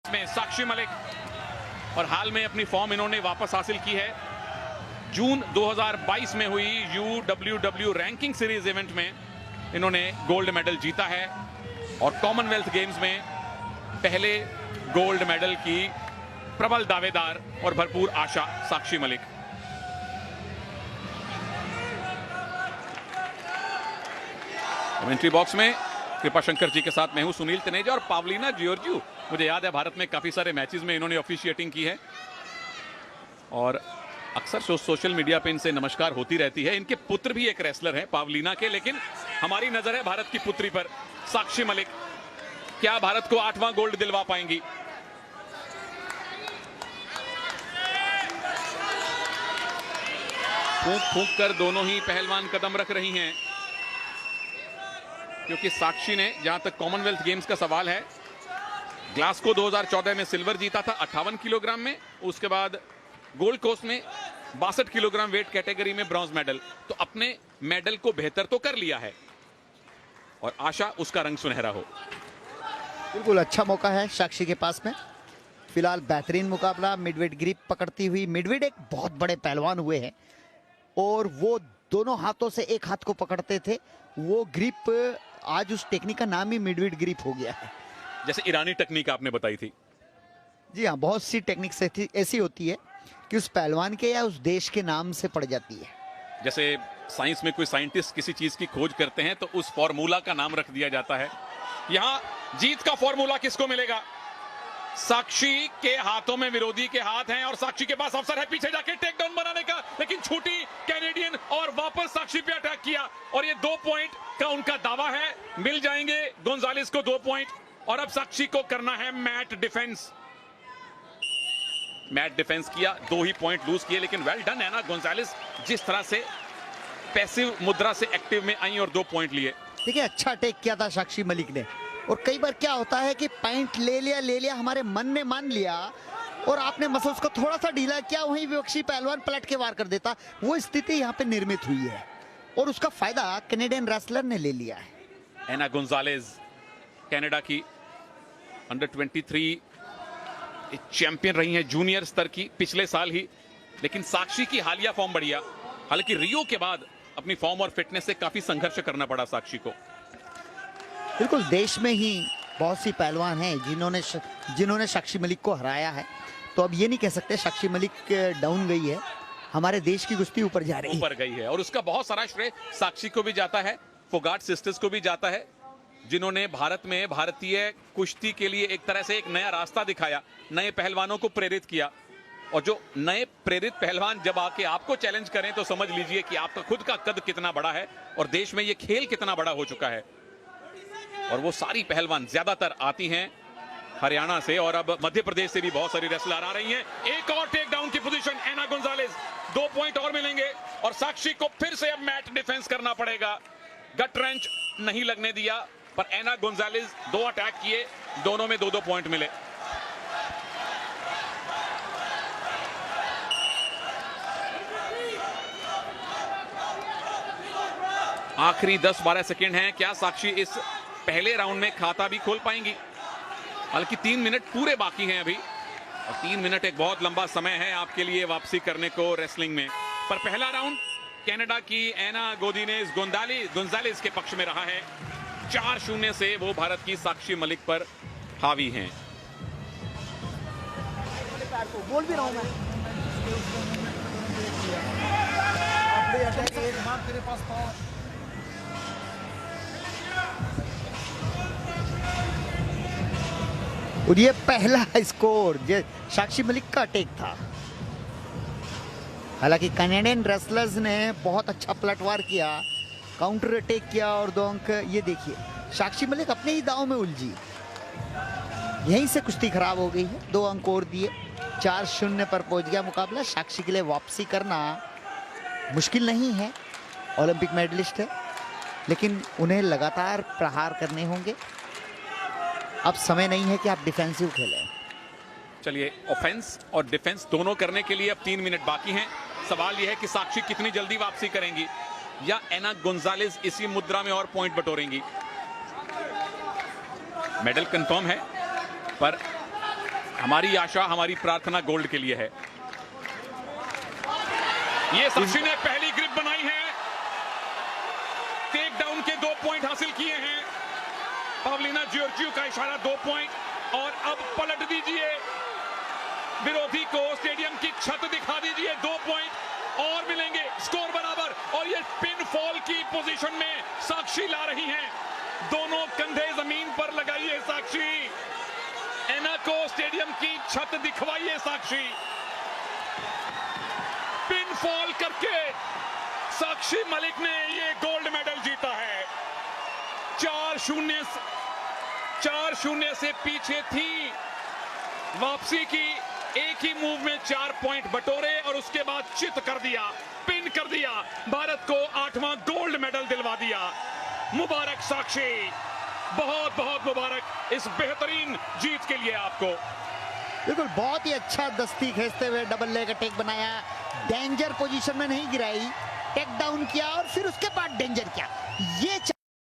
में साक्षी मलिक, और हाल में अपनी फॉर्म इन्होंने वापस हासिल की है। जून 2022 में हुई UWW रैंकिंग सीरीज इवेंट में इन्होंने गोल्ड मेडल जीता है और कॉमनवेल्थ गेम्स में पहले गोल्ड मेडल की प्रबल दावेदार और भरपूर आशा साक्षी मलिक। कमेंट्री बॉक्स में कृपा शंकर जी के साथ मैं हूं सुनील तनेजा और पावलीना जियोर्जियू। मुझे याद है भारत में काफी सारे मैचेस में इन्होंने ऑफिशिएटिंग की है और अक्सर सोशल मीडिया पे इनसे नमस्कार होती रहती है। इनके पुत्र भी एक रेसलर है पावलीना के, लेकिन हमारी नजर है भारत की पुत्री पर, साक्षी मलिक। क्या भारत को 8वां गोल्ड दिलवा पाएंगी? फूंक फूंक कर दोनों ही पहलवान कदम रख रही हैं, क्योंकि साक्षी ने, जहां तक कॉमनवेल्थ गेम्स का सवाल है, ग्लासगो 2014 में सिल्वर जीता था 58 किलोग्राम में। उसके बाद गोल्ड कोस्ट में 62 किलोग्राम वेट कैटेगरी में ब्रॉन्ज मेडल। तो अपने मेडल को बेहतर तो कर लिया है और आशा उसका रंग सुनहरा हो। बिल्कुल अच्छा मौका है साक्षी के पास में। फिलहाल बेहतरीन मुकाबला, मिडवेट ग्रिप पकड़ती हुई। मिडवेट एक बहुत बड़े पहलवान हुए हैं और वो दोनों हाथों से एक हाथ को पकड़ते थे। वो ग्रिप, आज उस टेक्निक का नाम ही मिडवेट ग्रिप हो गया है। जैसे ईरानी टेक्निक आपने बताई थी। जी हाँ, बहुत सी टेक्निक ऐसी होती है कि उस पहलवान के या उस देश के नाम से पड़ जाती है। जैसे साइंस में कोई साइंटिस्ट किसी चीज की खोज करते हैं तो उस फॉर्मूला का नाम रख दिया जाता है। यहां जीत का फॉर्मूला किसको मिलेगा? साक्षी के हाथों में विरोधी के हाथ हैं और साक्षी के पास अवसर है पीछे जाके टेक डाउन बनाने का, लेकिन छूटी कैनेडियन और वापस साक्षी पे अटैक किया और ये 2 पॉइंट का उनका दावा है। मिल जाएंगे गोंजालेस को 2 पॉइंट और अब साक्षी को करना है मैट डिफेंस। मैट डिफेंस किया, 2 ही पॉइंट लूज किए, लेकिन वेल डन है ना गोंजालेस, जिस तरह से पैसिव मुद्रा से एक्टिव में आई और 2 पॉइंट लिए। देखिए, अच्छा अटैक किया था साक्षी मलिक ने। और कई बार क्या होता है कि पॉइंट ले लिया, हमारे मन में मान लिया और आपने मसल्स को थोड़ा सा ढीला किया, वहीं विपक्षी पहलवान पलट के वार कर देता। वो स्थिति यहाँ पे निर्मित हुई है और उसका फायदा कैनेडियन रेसलर ने ले लिया है। एना गोंजालेस कनाडा की अंडर 23 चैंपियन रही हैं, जूनियर स्तर की, पिछले साल ही। लेकिन साक्षी की हालिया फॉर्म बढ़िया, हालांकि रियो के बाद अपनी फॉर्म और फिटनेस से काफी संघर्ष करना पड़ा साक्षी को। बिल्कुल, देश में ही बहुत सी पहलवान हैं जिन्होंने साक्षी मलिक को हराया है। तो अब ये नहीं कह सकते साक्षी मलिक डाउन गई है, हमारे देश की कुश्ती ऊपर जा रही है। ऊपर गई है और उसका बहुत सारा श्रेय साक्षी को भी जाता है, फोगाट सिस्टर्स को भी जाता है, जिन्होंने भारत में भारतीय कुश्ती के लिए एक तरह से एक नया रास्ता दिखाया, नए पहलवानों को प्रेरित किया। और जो नए प्रेरित पहलवान जब आके आपको चैलेंज करें तो समझ लीजिए कि आपका खुद का कद कितना बड़ा है और देश में ये खेल कितना बड़ा हो चुका है। और वो सारी पहलवान ज्यादातर आती हैं हरियाणा से और अब मध्य प्रदेश से भी बहुत सारी रेसलर आ रही हैं। एक और टेक डाउन की पोजीशन एना गोंजालेस, 2 पॉइंट और मिलेंगे और साक्षी को फिर से अब मैट डिफेंस करना पड़ेगा। गट रेंच नहीं लगने दिया, पर एना गोंजालेस 2 अटैक किए, दोनों में 2-2 पॉइंट मिले। आखिरी 10-12 सेकंड हैं। क्या साक्षी इस पहले राउंड में खाता भी खोल पाएंगी? हालांकि 3 मिनट पूरे बाकी हैं अभी और 3 मिनट एक बहुत लंबा समय है आपके लिए वापसी करने को रेसलिंग में। पर पहला राउंड कनाडा की एना गोंजालेस के पक्ष में रहा है। 4-0 से वो भारत की साक्षी मलिक पर हावी हैं। बोल भी रहा हूं मैं। और ये पहला स्कोर साक्षी मलिक का अटैक था। हालांकि कनाडियन रेसलर्स ने बहुत अच्छा पलटवार किया, काउंटर अटैक किया और 2 अंक। ये देखिए, साक्षी मलिक अपने ही दांव में उलझी, यहीं से कुश्ती खराब हो गई है। 2 अंक और दिए, 4-0 पर पहुंच गया मुकाबला। साक्षी के लिए वापसी करना मुश्किल नहीं है, ओलंपिक मेडलिस्ट है, लेकिन उन्हें लगातार प्रहार करने होंगे। अब समय नहीं है कि आप डिफेंसिव खेलें। चलिए, ऑफेंस और डिफेंस दोनों करने के लिए अब 3 मिनट बाकी हैं। सवाल यह है कि साक्षी कितनी जल्दी वापसी करेंगी या एना गोंजालेस इसी मुद्रा में और पॉइंट बटोरेंगी। मेडल कंफर्म है, पर हमारी आशा, हमारी प्रार्थना गोल्ड के लिए है। ये साक्षी ने पहली ग्रिप बनाई है, टेक डाउन के 2 पॉइंट हासिल किए हैं। पवलिना जॉर्जियो का इशारा 2 पॉइंट। और अब पलट दीजिए विरोधी को, स्टेडियम की छत दिखा दीजिए, 2 पॉइंट और मिलेंगे, स्कोर बराबर। और ये पिन फॉल की पोजीशन में साक्षी ला रही हैं। दोनों कंधे जमीन पर लगाइए साक्षी, एना को स्टेडियम की छत दिखवाइए साक्षी। पिन फॉल करके साक्षी मलिक ने ये गोल्ड मेडल जीता है। 4-0 से पीछे थी, वापसी की, एक ही मूव में 4 पॉइंट बटोरे और उसके बाद चित कर दिया, पिन कर दिया, भारत को 8वां गोल्ड मेडल दिलवा दिया। मुबारक साक्षी, बहुत बहुत मुबारक इस बेहतरीन जीत के लिए आपको। बिल्कुल, बहुत ही अच्छा दस्ती खींचते हुए डबल लेग अटैक बनाया, डेंजर पोजीशन में नहीं गिराई, टेक डाउन किया और फिर उसके बाद डेंजर किया। ये